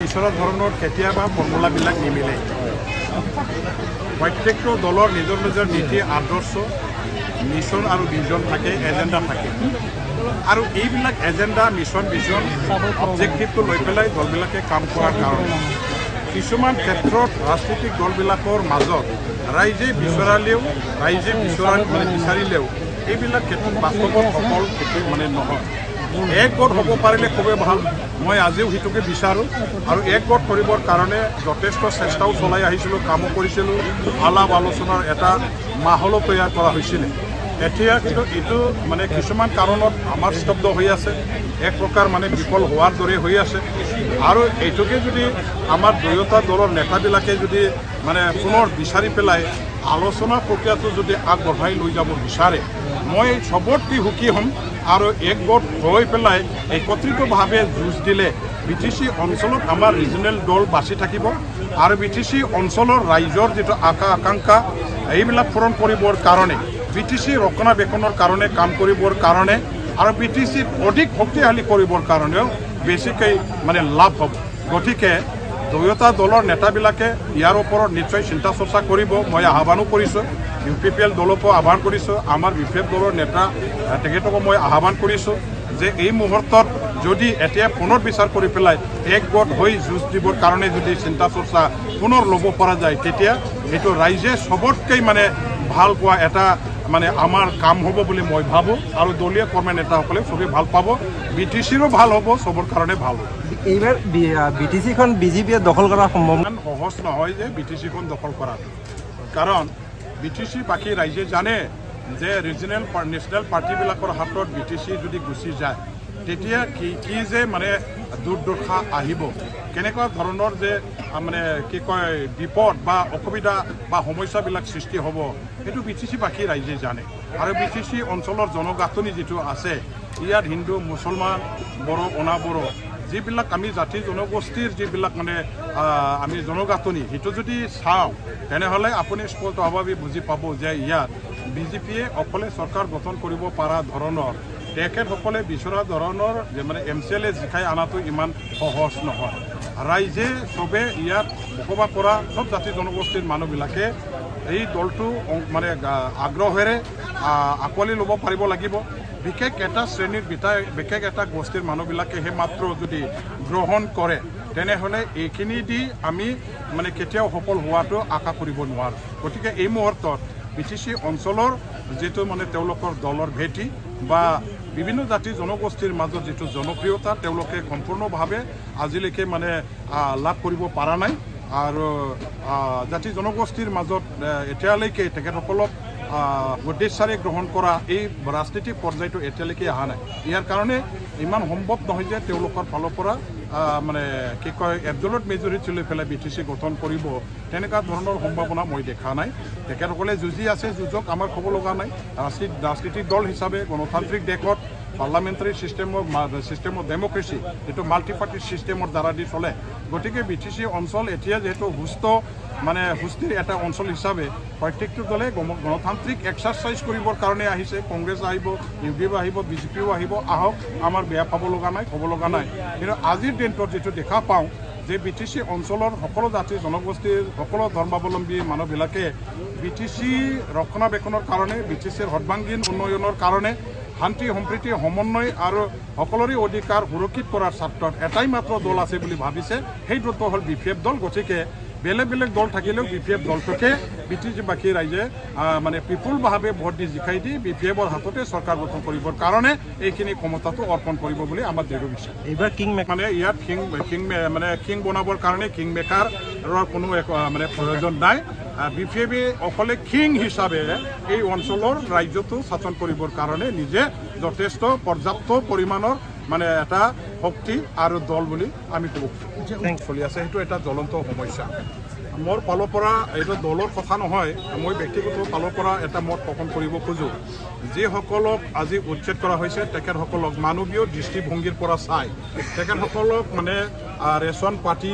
বিচৰা ধৰণৰ কেতিয়াবা ফৰ্মুলাবিলাক নিমিলে। প্ৰত্যেকটো দলৰ নিজৰ নিজৰ নীতি আদৰ্শ মিছন আৰু ভিজন থাকে, এজেণ্ডা থাকে আৰু এইবিলাক এজেণ্ডা মিছন ভিজন অবজেক্টিভটো লৈ পেলাই দলবিলাকে কাম কৰাৰ কাৰণে কিছুমান ক্ষেত্ৰত ৰাজনৈতিক দলবিলাকৰ মাজত ৰাইজে বিচৰালেও বিচাৰিলেও এইবিলাক ক্ষেত্ৰত বাস্তৱত সফল নহয়। এক গোট হ'ব পাৰিলে খুবেই ভাল। মই আজিও সেইটোকে বিচাৰোঁ আৰু এক গোট কৰিবৰ কাৰণে যথেষ্ট চেষ্টাও চলাই আহিছিলোঁ, কামো কৰিছিলোঁ, আলাপ আলোচনাৰ এটা মাহলো তৈয়াৰ কৰা হৈছিলে। এতিয়া কিন্তু এইটো কিছুমান কাৰণত আমাৰ স্তব্ধ হৈ আছে, এক প্ৰকাৰ বিফল হোৱাৰ দৰে হৈ আছে আৰু এইটোকে যদি আমাৰ দুয়োটা দলৰ নেতাবিলাকে যদি পুনৰ বিচাৰি পেলাই আলোচনা প্ৰক্ৰিয়াটো যদি আগবঢ়াই লৈ যাব বিচাৰে, মই চবতকৈ সুখী হ'ম আৰু এক গোট হৈ পেলাই একত্ৰিতভাৱে যুঁজ দিলে BTC অঞ্চলত আমাৰ ৰিজনেল দল বাচি থাকিব আৰু BTC অঞ্চলৰ ৰাইজৰ যিটো আকাংক্ষা এইবিলাক পূৰণ কৰিবৰ কাৰণে BTC ৰক্ষণাবেক্ষণৰ কাৰণে কাম কৰিবৰ কাৰণে আৰু BTC অধিক শক্তিশালী কৰিবৰ কাৰণেও বেছিকৈ লাভ হ'ব। গতিকে দুয়োটা দলৰ নেতাবিলাকে ইয়াৰ ওপৰত নিশ্চয় চিন্তা চৰ্চা কৰিব। মই আহ্বানো কৰিছোঁ, UPPL দলকো আহ্বান কৰিছোঁ, আমাৰ BPF দলৰ নেতা তেখেতকো মই আহ্বান কৰিছোঁ যে এই মুহূৰ্তত যদি এতিয়া পুনৰ বিচাৰ কৰি পেলাই এক গোট হৈ যুঁজ দিবৰ কাৰণে যদি চিন্তা চৰ্চা পুনৰ ল'ব পৰা যায়, তেতিয়া এইটো ৰাইজে চবতকৈ ভাল পোৱা এটা আমাৰ কাম হ'ব বুলি মই ভাবোঁ আৰু দলীয় কৰ্মী নেতাসকলে চবেই ভাল পাব, BTCৰো ভাল হ'ব, চবৰ কাৰণে ভাল হ'ব। এইবাৰ BTCখন BJPয়ে দখল কৰাৰ সম্ভাৱনা সহজ নহয় যে BTCখন দখল কৰাটো, কাৰণ BTC বাকী ৰাইজে জানে যে ৰিজনেল নেশ্যনেল পাৰ্টিবিলাকৰ হাতত BTC যদি গুচি যায় তেতিয়া কি যে দুৰ্দশা আহিব, কেনেকুৱা ধৰণৰ যে বিপদ বা অসুবিধা বা সমস্যাবিলাক সৃষ্টি হ'ব, সেইটো BTC বাকী ৰাইজে জানে। আৰু BTC অঞ্চলৰ জনগাঁথনি যিটো আছে, ইয়াত হিন্দু মুছলমান বড়ো অনাবড়ো যিবিলাক আমি জাতি জনগোষ্ঠীৰ যিবিলাক আমি জনগাঁথনি সেইটো যদি চাওঁ, তেনেহ'লে আপুনি স্পষ্টভাৱে বুজি পাব যে ইয়াত BJPয়ে অকলে চৰকাৰ গঠন কৰিব পৰা ধৰণৰ তেখেতসকলে বিচৰা ধৰণৰ যে MCLA জিকাই অনাটো ইমান সহজ নহয়। ৰাইজে চবে ইয়াত বসবাস কৰা চব জাতি জনগোষ্ঠীৰ মানুহবিলাকে এই দলটো আগ্ৰহেৰে আঁকোৱালি ল'ব পাৰিব লাগিব। বিশেষ এটা শ্ৰেণীৰ বিশেষ এটা গোষ্ঠীৰ মানুহবিলাকেহে মাত্ৰ যদি গ্ৰহণ কৰে, তেনেহ'লে এইখিনি দি আমি কেতিয়াও সফল হোৱাটো আশা কৰিব নোৱাৰোঁ। গতিকে এই মুহূৰ্তত BTC অঞ্চলৰ যিটো তেওঁলোকৰ দলৰ ভেটি বা বিভিন্ন জাতি জনগোষ্ঠীৰ মাজত যিটো জনপ্ৰিয়তা তেওঁলোকে সম্পূৰ্ণভাৱে আজিলৈকে লাভ কৰিব পৰা নাই আৰু জাতি জনগোষ্ঠীৰ মাজত এতিয়ালৈকে তেখেতসকলক উদ্দেশ্যৰে গ্ৰহণ কৰা এই ৰাজনীতিক পৰ্যায়টো এতিয়ালৈকে অহা নাই। ইয়াৰ কাৰণে ইমান সম্ভৱ নহয় যে তেওঁলোকৰ ফালৰ পৰা এবজলুট মেজৰিটি লৈ পেলাই BTC গঠন কৰিব, তেনেকুৱা ধৰণৰ সম্ভাৱনা মই দেখা নাই। তেখেতসকলে যুঁজি আছে, যুঁজক আমাৰ ক'ব লগা নাই। ৰাজনীতিক দল হিচাপে গণতান্ত্ৰিক দেশত পাৰ্লামেণ্টাৰী ছিষ্টেম অফ ডেমক্ৰেচি যিটো মাল্টি পাৰ্টি ছিষ্টেমৰ দ্বাৰা দি চলে। গতিকে BTC অঞ্চল এতিয়া যিহেতু সুস্থিৰ এটা অঞ্চল হিচাপে প্ৰত্যেকটো দলে গণতান্ত্ৰিক এক্সাৰচাইজ কৰিবৰ কাৰণে আহিছে। কংগ্ৰেছ আহিব, UDP আহিব, BJPও আহিব, আহক, আমাৰ বেয়া পাব লগা নাই, ক'ব লগা নাই। কিন্তু আজিৰ দিনটোত যিটো দেখা পাওঁ যে BTC অঞ্চলৰ সকলো জাতি জনগোষ্ঠীৰ সকলো ধৰ্মাৱলম্বী মানুহবিলাকে BTC ৰক্ষণাবেক্ষণৰ কাৰণে, BTCৰ সৰ্বাংগীন উন্নয়নৰ কাৰণে, শান্তি সম্প্ৰীতি সমন্বয় আৰু সকলোৰে অধিকাৰ সুৰক্ষিত কৰাৰ স্বাৰ্থত এটাই মাত্ৰ দল আছে বুলি ভাবিছে, সেই দলটো হ'ল BPF দল। গতিকে বেলেগ বেলেগ দল থাকিলেও BPF দলটোকে BTC বাকী ৰাইজে বিপুলভাৱে ভোট দি জিকাই দি BPFৰ হাততে চৰকাৰ গঠন কৰিবৰ কাৰণে এইখিনি ক্ষমতাটো অৰ্পণ কৰিব বুলি আমাৰ দৃঢ় বিশ্বাস। এইবাৰ ইয়াত কিং বনাবৰ কাৰণে কিং মেকাৰৰ কোনো প্ৰয়োজন নাই। BPFে অকলে কিং হিচাপে এই অঞ্চলৰ ৰাজ্যটো শাসন কৰিবৰ কাৰণে নিজে যথেষ্ট পৰ্যাপ্ত পৰিমাণৰ এটা শক্তি আৰু দল বুলি আমি ক'ব চলি আছে। সেইটো এটা জ্বলন্ত সমস্যা। মোৰ ফালৰ পৰা এইটো দলৰ কথা নহয়, মই ব্যক্তিগত ফালৰ পৰা এটা মত পোষণ কৰিব খোজোঁ। যিসকলক আজি উচ্ছেদ কৰা হৈছে তেখেতসকলক মানৱীয় দৃষ্টিভংগীৰ পৰা চাই তেখেতসকলক ৰেচন পাতি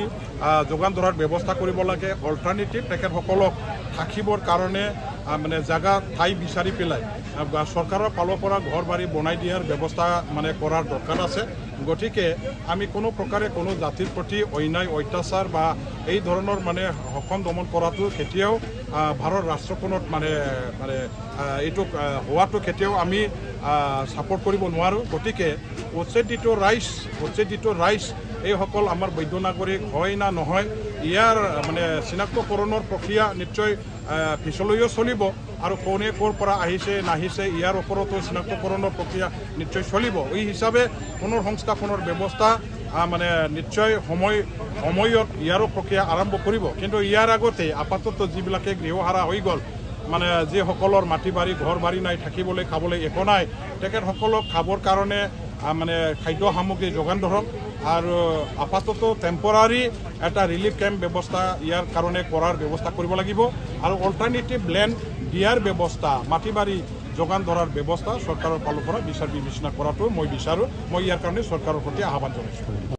যোগান ধৰাৰ ব্যৱস্থা কৰিব লাগে। অল্টাৰনেটিভ তেখেতসকলক থাকিবৰ কাৰণে জাগা ঠাই বিচাৰি পেলাই চৰকাৰৰ ফালৰ পৰা ঘৰ বাৰী বনাই দিয়াৰ ব্যৱস্থা কৰাৰ দৰকাৰ আছে। গতিকে আমি কোনো প্ৰকাৰে কোনো জাতিৰ প্ৰতি অন্যায় অত্যাচাৰ বা এই ধৰণৰ মানে শোষণ দমন কৰাটো কেতিয়াও ভাৰত ৰাষ্ট্ৰখনত মানে এইটো হোৱাটো কেতিয়াও আমি ছাপোৰ্ট কৰিব নোৱাৰোঁ। গতিকে উচ্ছেদিত ৰাইজ এইসকল আমাৰ বৈধ নাগৰিক হয় না নহয় ইয়াৰ মানে চিনাক্তকৰণৰ প্ৰক্ৰিয়া নিশ্চয় পিছলৈও চলিব আৰু কোনে ক'ৰ পৰা আহিছে নাহিছে ইয়াৰ ওপৰতো চিনাক্তকৰণৰ প্ৰক্ৰিয়া নিশ্চয় চলিব। এই হিচাপে পুনৰ সংস্থাপনৰ ব্যৱস্থা মানে নিশ্চয় সময়ত ইয়াৰো প্ৰক্ৰিয়া আৰম্ভ কৰিব। কিন্তু ইয়াৰ আগতে আপাতত যিবিলাকে গৃহহাৰা হৈ গ'ল মানে যিসকলৰ মাটি বাৰী ঘৰ বাৰী নাই থাকিবলৈ খাবলৈ একো নাই তেখেতসকলক খাবৰ কাৰণে মানে খাদ্য সামগ্ৰী যোগান ধৰক আৰু আপাতত টেম্পৰাৰী এটা ৰিলিফ কেম্প ব্যৱস্থা ইয়াৰ কাৰণে কৰাৰ ব্যৱস্থা কৰিব লাগিব আৰু অল্টাৰনেটিভ লেণ্ড দিয়াৰ ব্যৱস্থা মাটি বাৰী যোগান ধৰাৰ ব্যৱস্থা চৰকাৰৰ ফালৰ পৰা বিচাৰ বিবেচনা কৰাটো মই বিচাৰোঁ। মই ইয়াৰ কাৰণে চৰকাৰৰ প্ৰতি আহ্বান জনাইছোঁ।